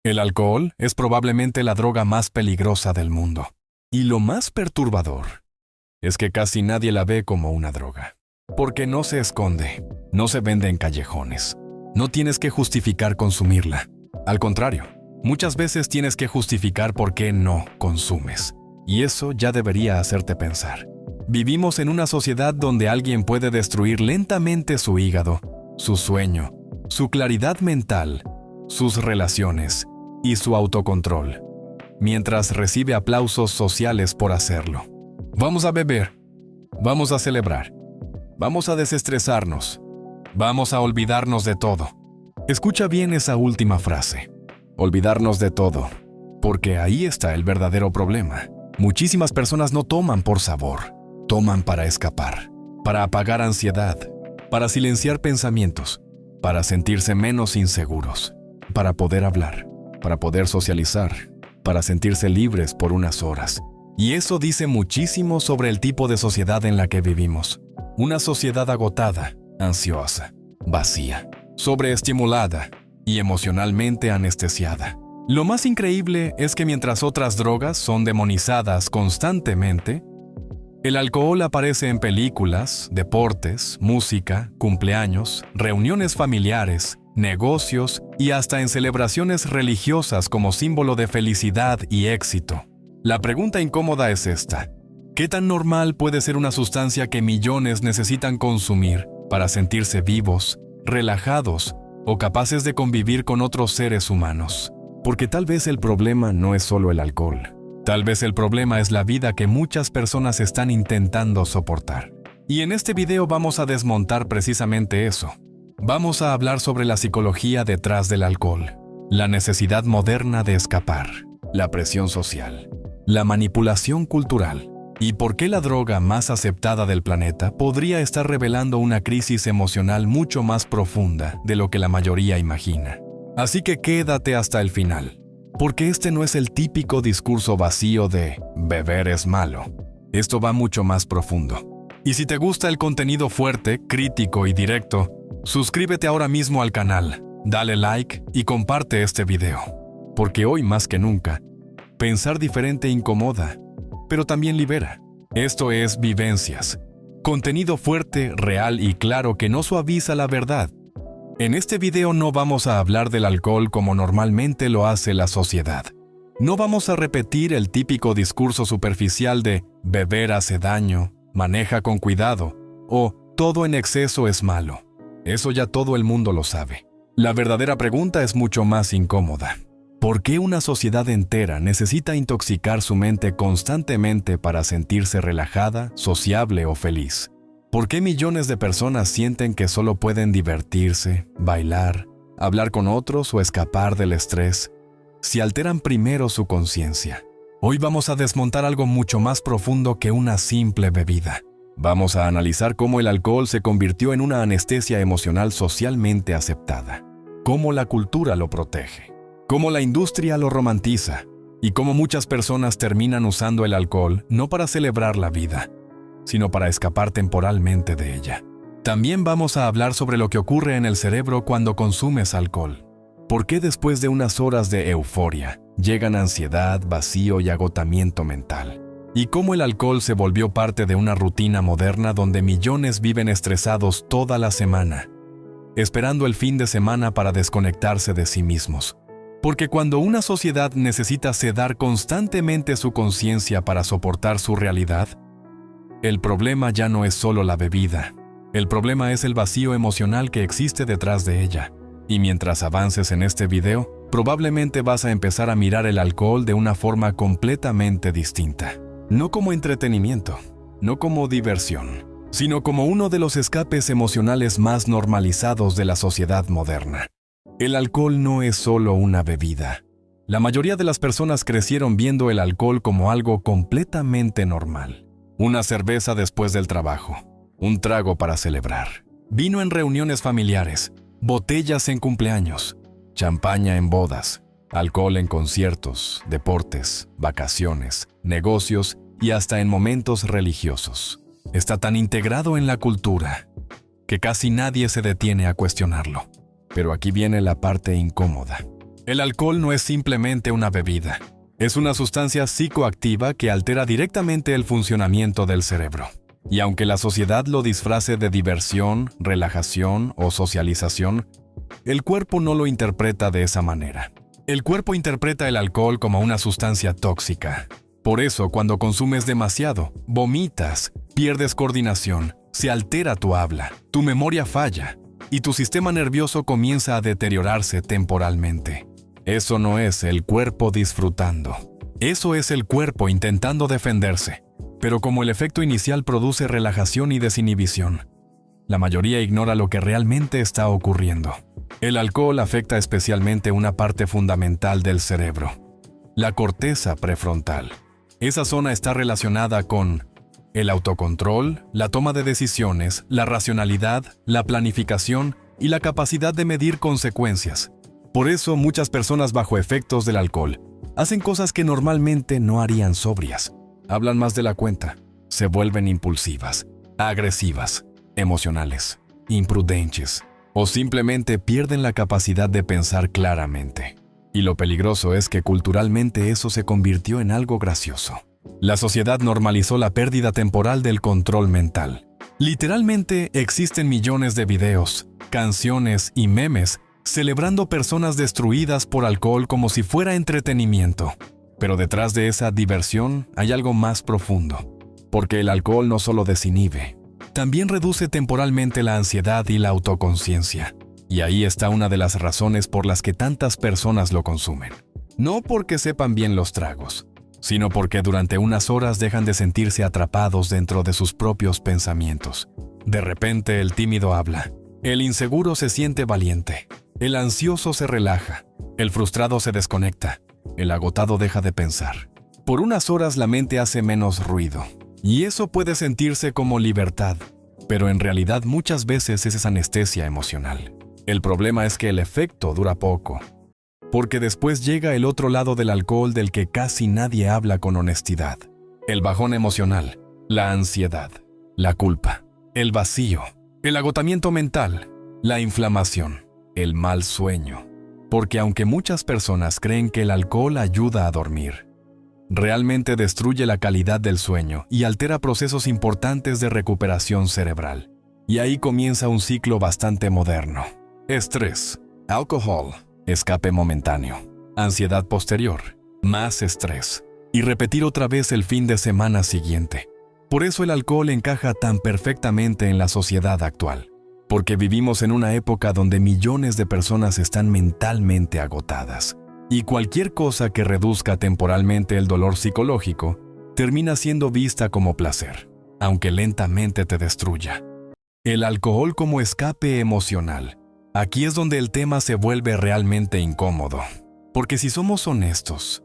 El alcohol es probablemente la droga más peligrosa del mundo. Y lo más perturbador es que casi nadie la ve como una droga. Porque no se esconde, no se vende en callejones. No tienes que justificar consumirla. Al contrario, muchas veces tienes que justificar por qué no consumes. Y eso ya debería hacerte pensar. Vivimos en una sociedad donde alguien puede destruir lentamente su hígado, su sueño, su claridad mental, sus relaciones y su autocontrol, mientras recibe aplausos sociales por hacerlo. Vamos a beber, vamos a celebrar, vamos a desestresarnos, vamos a olvidarnos de todo. Escucha bien esa última frase, olvidarnos de todo, porque ahí está el verdadero problema. Muchísimas personas no toman por sabor, toman para escapar, para apagar ansiedad, para silenciar pensamientos, para sentirse menos inseguros, para poder hablar, para poder socializar, para sentirse libres por unas horas. Y eso dice muchísimo sobre el tipo de sociedad en la que vivimos. Una sociedad agotada, ansiosa, vacía, sobreestimulada y emocionalmente anestesiada. Lo más increíble es que mientras otras drogas son demonizadas constantemente, el alcohol aparece en películas, deportes, música, cumpleaños, reuniones familiares, negocios y hasta en celebraciones religiosas como símbolo de felicidad y éxito. La pregunta incómoda es esta: ¿qué tan normal puede ser una sustancia que millones necesitan consumir para sentirse vivos, relajados o capaces de convivir con otros seres humanos? Porque tal vez el problema no es solo el alcohol. Tal vez el problema es la vida que muchas personas están intentando soportar. Y en este video vamos a desmontar precisamente eso. Vamos a hablar sobre la psicología detrás del alcohol, la necesidad moderna de escapar, la presión social, la manipulación cultural y por qué la droga más aceptada del planeta podría estar revelando una crisis emocional mucho más profunda de lo que la mayoría imagina. Así que quédate hasta el final, porque este no es el típico discurso vacío de beber es malo. Esto va mucho más profundo. Y si te gusta el contenido fuerte, crítico y directo, suscríbete ahora mismo al canal, dale like y comparte este video. Porque hoy más que nunca, pensar diferente incomoda, pero también libera. Esto es Vivencias. Contenido fuerte, real y claro que no suaviza la verdad. En este video no vamos a hablar del alcohol como normalmente lo hace la sociedad. No vamos a repetir el típico discurso superficial de beber hace daño, maneja con cuidado o todo en exceso es malo. Eso ya todo el mundo lo sabe. La verdadera pregunta es mucho más incómoda. ¿Por qué una sociedad entera necesita intoxicar su mente constantemente para sentirse relajada, sociable o feliz? ¿Por qué millones de personas sienten que solo pueden divertirse, bailar, hablar con otros o escapar del estrés si alteran primero su conciencia? Hoy vamos a desmontar algo mucho más profundo que una simple bebida. Vamos a analizar cómo el alcohol se convirtió en una anestesia emocional socialmente aceptada, cómo la cultura lo protege, cómo la industria lo romantiza y cómo muchas personas terminan usando el alcohol no para celebrar la vida, sino para escapar temporalmente de ella. También vamos a hablar sobre lo que ocurre en el cerebro cuando consumes alcohol. ¿Por qué después de unas horas de euforia llegan ansiedad, vacío y agotamiento mental? Y cómo el alcohol se volvió parte de una rutina moderna donde millones viven estresados toda la semana, esperando el fin de semana para desconectarse de sí mismos. Porque cuando una sociedad necesita sedar constantemente su conciencia para soportar su realidad, el problema ya no es solo la bebida. El problema es el vacío emocional que existe detrás de ella. Y mientras avances en este video, probablemente vas a empezar a mirar el alcohol de una forma completamente distinta. No como entretenimiento, no como diversión, sino como uno de los escapes emocionales más normalizados de la sociedad moderna. El alcohol no es solo una bebida. La mayoría de las personas crecieron viendo el alcohol como algo completamente normal. Una cerveza después del trabajo, un trago para celebrar, vino en reuniones familiares, botellas en cumpleaños, champaña en bodas, alcohol en conciertos, deportes, vacaciones, negocios y hasta en momentos religiosos. Está tan integrado en la cultura que casi nadie se detiene a cuestionarlo. Pero aquí viene la parte incómoda. El alcohol no es simplemente una bebida. Es una sustancia psicoactiva que altera directamente el funcionamiento del cerebro. Y aunque la sociedad lo disfrace de diversión, relajación o socialización, el cuerpo no lo interpreta de esa manera. El cuerpo interpreta el alcohol como una sustancia tóxica. Por eso, cuando consumes demasiado, vomitas, pierdes coordinación, se altera tu habla, tu memoria falla y tu sistema nervioso comienza a deteriorarse temporalmente. Eso no es el cuerpo disfrutando. Eso es el cuerpo intentando defenderse. Pero como el efecto inicial produce relajación y desinhibición, la mayoría ignora lo que realmente está ocurriendo. El alcohol afecta especialmente una parte fundamental del cerebro, la corteza prefrontal. Esa zona está relacionada con el autocontrol, la toma de decisiones, la racionalidad, la planificación y la capacidad de medir consecuencias. Por eso, muchas personas bajo efectos del alcohol hacen cosas que normalmente no harían sobrias. Hablan más de la cuenta, se vuelven impulsivas, agresivas, emocionales, imprudentes o simplemente pierden la capacidad de pensar claramente. Y lo peligroso es que culturalmente eso se convirtió en algo gracioso. La sociedad normalizó la pérdida temporal del control mental. Literalmente existen millones de videos, canciones y memes celebrando personas destruidas por alcohol como si fuera entretenimiento. Pero detrás de esa diversión hay algo más profundo, porque el alcohol no solo desinhibe, también reduce temporalmente la ansiedad y la autoconciencia. Y ahí está una de las razones por las que tantas personas lo consumen. No porque sepan bien los tragos, sino porque durante unas horas dejan de sentirse atrapados dentro de sus propios pensamientos. De repente el tímido habla, el inseguro se siente valiente, el ansioso se relaja, el frustrado se desconecta, el agotado deja de pensar. Por unas horas la mente hace menos ruido, y eso puede sentirse como libertad, pero en realidad muchas veces es anestesia emocional. El problema es que el efecto dura poco, porque después llega el otro lado del alcohol del que casi nadie habla con honestidad. El bajón emocional, la ansiedad, la culpa, el vacío, el agotamiento mental, la inflamación, el mal sueño. Porque aunque muchas personas creen que el alcohol ayuda a dormir, realmente destruye la calidad del sueño y altera procesos importantes de recuperación cerebral. Y ahí comienza un ciclo bastante moderno. Estrés, alcohol, escape momentáneo, ansiedad posterior, más estrés, y repetir otra vez el fin de semana siguiente. Por eso el alcohol encaja tan perfectamente en la sociedad actual. Porque vivimos en una época donde millones de personas están mentalmente agotadas. Y cualquier cosa que reduzca temporalmente el dolor psicológico termina siendo vista como placer, aunque lentamente te destruya. El alcohol como escape emocional. Aquí es donde el tema se vuelve realmente incómodo. Porque si somos honestos,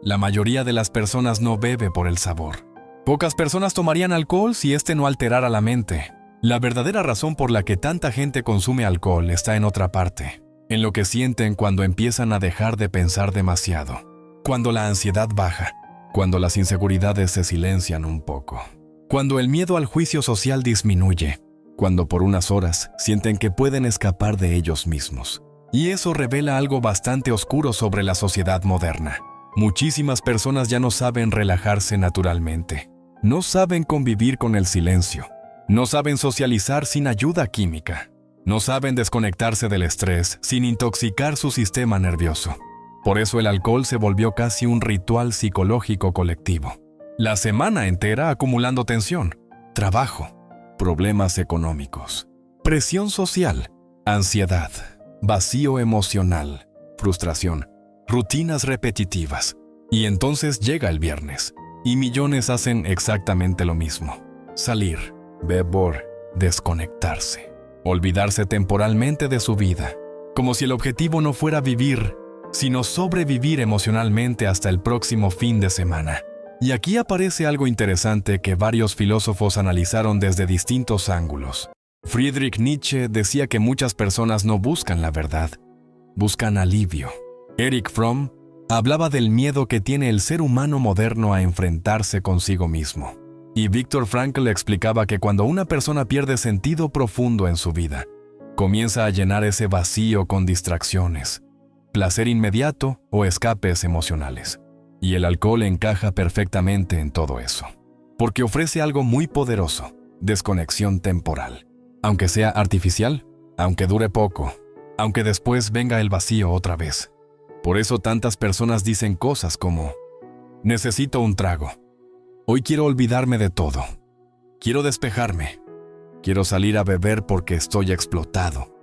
la mayoría de las personas no bebe por el sabor. Pocas personas tomarían alcohol si este no alterara la mente. La verdadera razón por la que tanta gente consume alcohol está en otra parte, en lo que sienten cuando empiezan a dejar de pensar demasiado, cuando la ansiedad baja, cuando las inseguridades se silencian un poco, cuando el miedo al juicio social disminuye, cuando por unas horas sienten que pueden escapar de ellos mismos. Y eso revela algo bastante oscuro sobre la sociedad moderna. Muchísimas personas ya no saben relajarse naturalmente, no saben convivir con el silencio, no saben socializar sin ayuda química. No saben desconectarse del estrés sin intoxicar su sistema nervioso. Por eso el alcohol se volvió casi un ritual psicológico colectivo. La semana entera acumulando tensión, trabajo, problemas económicos, presión social, ansiedad, vacío emocional, frustración, rutinas repetitivas. Y entonces llega el viernes, y millones hacen exactamente lo mismo. Salir, beber, desconectarse, olvidarse temporalmente de su vida, como si el objetivo no fuera vivir, sino sobrevivir emocionalmente hasta el próximo fin de semana. Y aquí aparece algo interesante que varios filósofos analizaron desde distintos ángulos. Friedrich Nietzsche decía que muchas personas no buscan la verdad, buscan alivio. Erich Fromm hablaba del miedo que tiene el ser humano moderno a enfrentarse consigo mismo. Y Viktor Frankl explicaba que cuando una persona pierde sentido profundo en su vida, comienza a llenar ese vacío con distracciones, placer inmediato o escapes emocionales. Y el alcohol encaja perfectamente en todo eso, porque ofrece algo muy poderoso: desconexión temporal. Aunque sea artificial, aunque dure poco, aunque después venga el vacío otra vez. Por eso tantas personas dicen cosas como: necesito un trago. Hoy quiero olvidarme de todo. Quiero despejarme. Quiero salir a beber porque estoy explotado.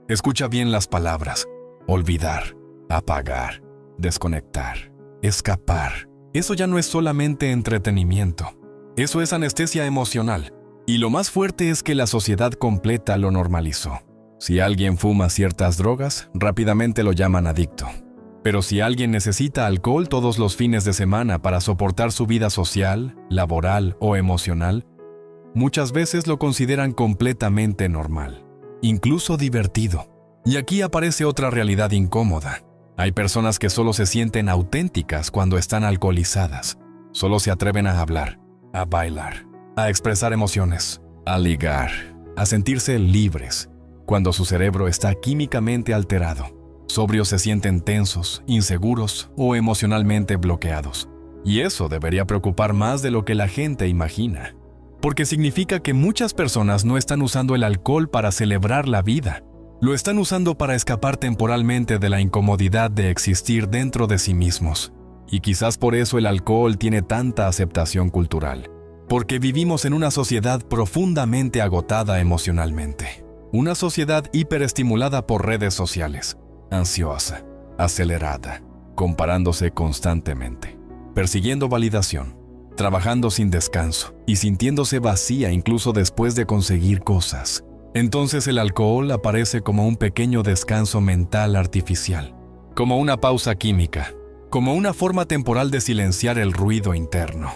Escucha bien las palabras: olvidar, apagar, desconectar, escapar. Eso ya no es solamente entretenimiento. Eso es anestesia emocional. Y lo más fuerte es que la sociedad completa lo normalizó. Si alguien fuma ciertas drogas, rápidamente lo llaman adicto. Pero si alguien necesita alcohol todos los fines de semana para soportar su vida social, laboral o emocional, muchas veces lo consideran completamente normal, incluso divertido. Y aquí aparece otra realidad incómoda. Hay personas que solo se sienten auténticas cuando están alcoholizadas. Solo se atreven a hablar, a bailar, a expresar emociones, a ligar, a sentirse libres, cuando su cerebro está químicamente alterado. Sobrios se sienten tensos, inseguros o emocionalmente bloqueados. Y eso debería preocupar más de lo que la gente imagina, porque significa que muchas personas no están usando el alcohol para celebrar la vida. Lo están usando para escapar temporalmente de la incomodidad de existir dentro de sí mismos. Y quizás por eso el alcohol tiene tanta aceptación cultural, porque vivimos en una sociedad profundamente agotada emocionalmente. Una sociedad hiperestimulada por redes sociales, ansiosa, acelerada, comparándose constantemente, persiguiendo validación, trabajando sin descanso y sintiéndose vacía incluso después de conseguir cosas. Entonces el alcohol aparece como un pequeño descanso mental artificial, como una pausa química, como una forma temporal de silenciar el ruido interno.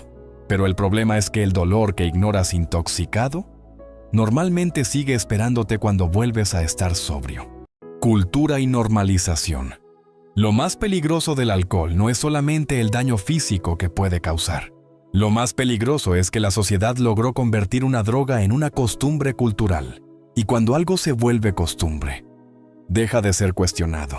Pero el problema es que el dolor que ignoras intoxicado normalmente sigue esperándote cuando vuelves a estar sobrio. Cultura y normalización. Lo más peligroso del alcohol no es solamente el daño físico que puede causar. Lo más peligroso es que la sociedad logró convertir una droga en una costumbre cultural. Y cuando algo se vuelve costumbre, deja de ser cuestionado.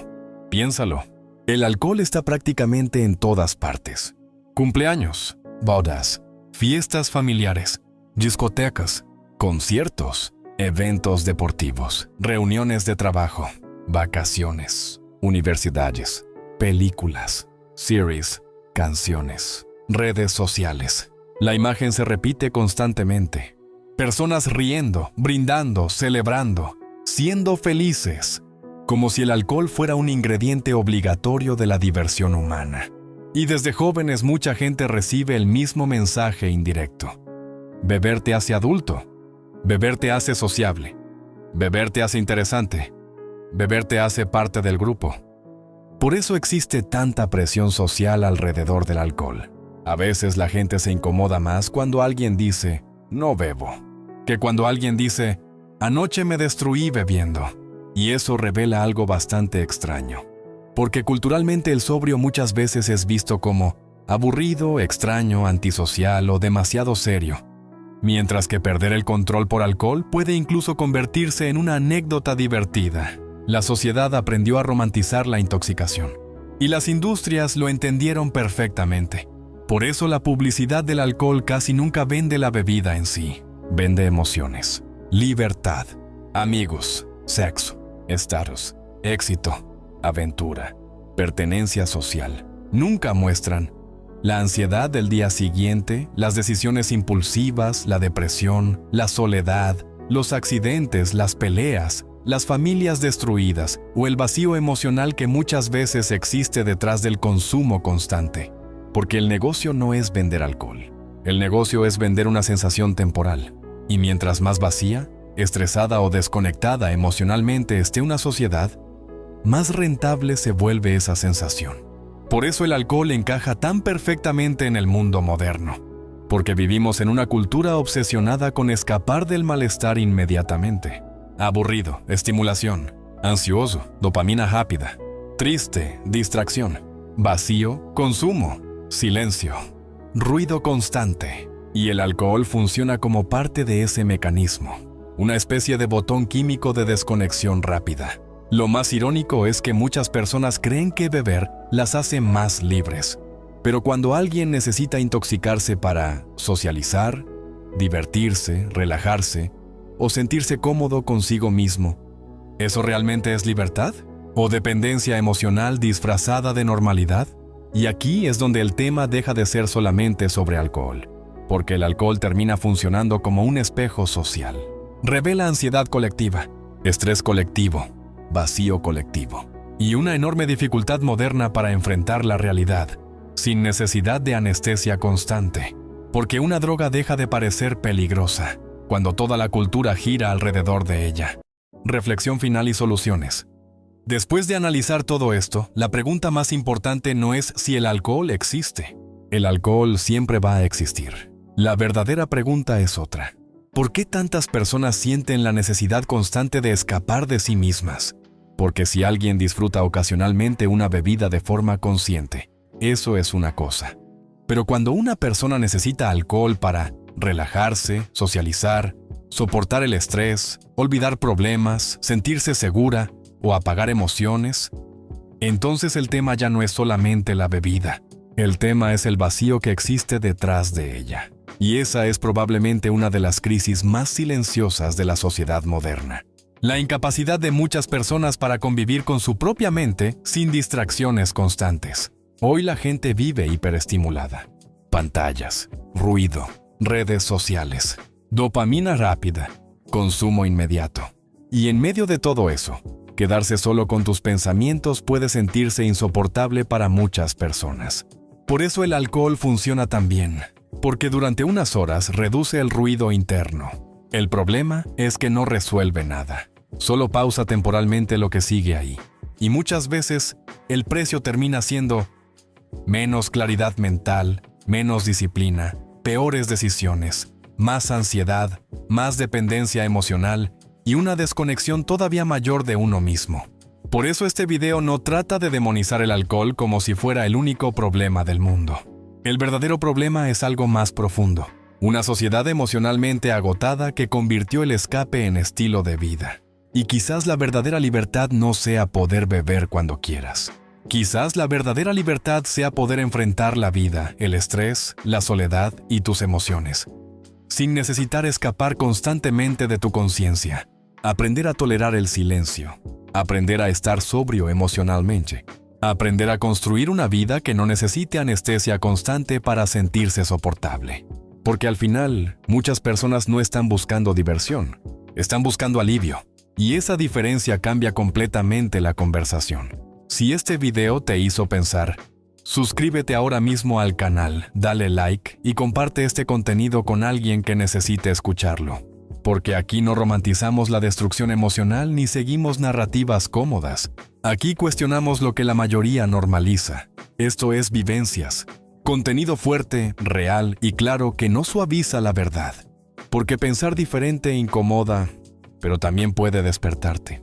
Piénsalo. El alcohol está prácticamente en todas partes. Cumpleaños, bodas, fiestas familiares, discotecas, conciertos, eventos deportivos, reuniones de trabajo, vacaciones, universidades, películas, series, canciones, redes sociales. La imagen se repite constantemente. Personas riendo, brindando, celebrando, siendo felices, como si el alcohol fuera un ingrediente obligatorio de la diversión humana. Y desde jóvenes mucha gente recibe el mismo mensaje indirecto. Beber te hace adulto, beber te hace sociable, beber te hace interesante, beber te hace parte del grupo. Por eso existe tanta presión social alrededor del alcohol. A veces la gente se incomoda más cuando alguien dice, no bebo, que cuando alguien dice, anoche me destruí bebiendo. Y eso revela algo bastante extraño, porque culturalmente el sobrio muchas veces es visto como aburrido, extraño, antisocial o demasiado serio, mientras que perder el control por alcohol puede incluso convertirse en una anécdota divertida. La sociedad aprendió a romantizar la intoxicación, y las industrias lo entendieron perfectamente. Por eso la publicidad del alcohol casi nunca vende la bebida en sí. Vende emociones, libertad, amigos, sexo, estatus, éxito, aventura, pertenencia social. Nunca muestran la ansiedad del día siguiente, las decisiones impulsivas, la depresión, la soledad, los accidentes, las peleas, las familias destruidas o el vacío emocional que muchas veces existe detrás del consumo constante. Porque el negocio no es vender alcohol. El negocio es vender una sensación temporal. Y mientras más vacía, estresada o desconectada emocionalmente esté una sociedad, más rentable se vuelve esa sensación. Por eso el alcohol encaja tan perfectamente en el mundo moderno, porque vivimos en una cultura obsesionada con escapar del malestar inmediatamente. Aburrido, estimulación, ansioso, dopamina rápida, triste, distracción, vacío, consumo, silencio, ruido constante. Y el alcohol funciona como parte de ese mecanismo, una especie de botón químico de desconexión rápida. Lo más irónico es que muchas personas creen que beber las hace más libres. Pero cuando alguien necesita intoxicarse para socializar, divertirse, relajarse o sentirse cómodo consigo mismo, ¿eso realmente es libertad? ¿O dependencia emocional disfrazada de normalidad? Y aquí es donde el tema deja de ser solamente sobre alcohol, porque el alcohol termina funcionando como un espejo social. Revela ansiedad colectiva, estrés colectivo, vacío colectivo y una enorme dificultad moderna para enfrentar la realidad, sin necesidad de anestesia constante, porque una droga deja de parecer peligrosa cuando toda la cultura gira alrededor de ella. Reflexión final y soluciones. Después de analizar todo esto, la pregunta más importante no es si el alcohol existe. El alcohol siempre va a existir. La verdadera pregunta es otra. ¿Por qué tantas personas sienten la necesidad constante de escapar de sí mismas? Porque si alguien disfruta ocasionalmente una bebida de forma consciente, eso es una cosa. Pero cuando una persona necesita alcohol para relajarse, socializar, soportar el estrés, olvidar problemas, sentirse segura o apagar emociones, entonces el tema ya no es solamente la bebida. El tema es el vacío que existe detrás de ella. Y esa es probablemente una de las crisis más silenciosas de la sociedad moderna. La incapacidad de muchas personas para convivir con su propia mente sin distracciones constantes. Hoy la gente vive hiperestimulada. Pantallas, ruido, redes sociales, dopamina rápida, consumo inmediato. Y en medio de todo eso, quedarse solo con tus pensamientos puede sentirse insoportable para muchas personas. Por eso el alcohol funciona tan bien, porque durante unas horas reduce el ruido interno. El problema es que no resuelve nada, solo pausa temporalmente lo que sigue ahí. Y muchas veces el precio termina siendo menos claridad mental, menos disciplina, peores decisiones, más ansiedad, más dependencia emocional y una desconexión todavía mayor de uno mismo. Por eso este video no trata de demonizar el alcohol como si fuera el único problema del mundo. El verdadero problema es algo más profundo. Una sociedad emocionalmente agotada que convirtió el escape en estilo de vida. Y quizás la verdadera libertad no sea poder beber cuando quieras. Quizás la verdadera libertad sea poder enfrentar la vida, el estrés, la soledad y tus emociones, sin necesitar escapar constantemente de tu conciencia. Aprender a tolerar el silencio. Aprender a estar sobrio emocionalmente. Aprender a construir una vida que no necesite anestesia constante para sentirse soportable. Porque al final, muchas personas no están buscando diversión, están buscando alivio. Y esa diferencia cambia completamente la conversación. Si este video te hizo pensar, suscríbete ahora mismo al canal, dale like y comparte este contenido con alguien que necesite escucharlo. Porque aquí no romantizamos la destrucción emocional ni seguimos narrativas cómodas. Aquí cuestionamos lo que la mayoría normaliza. Esto es vivencias. Contenido fuerte, real y claro que no suaviza la verdad. Porque pensar diferente incomoda, pero también puede despertarte.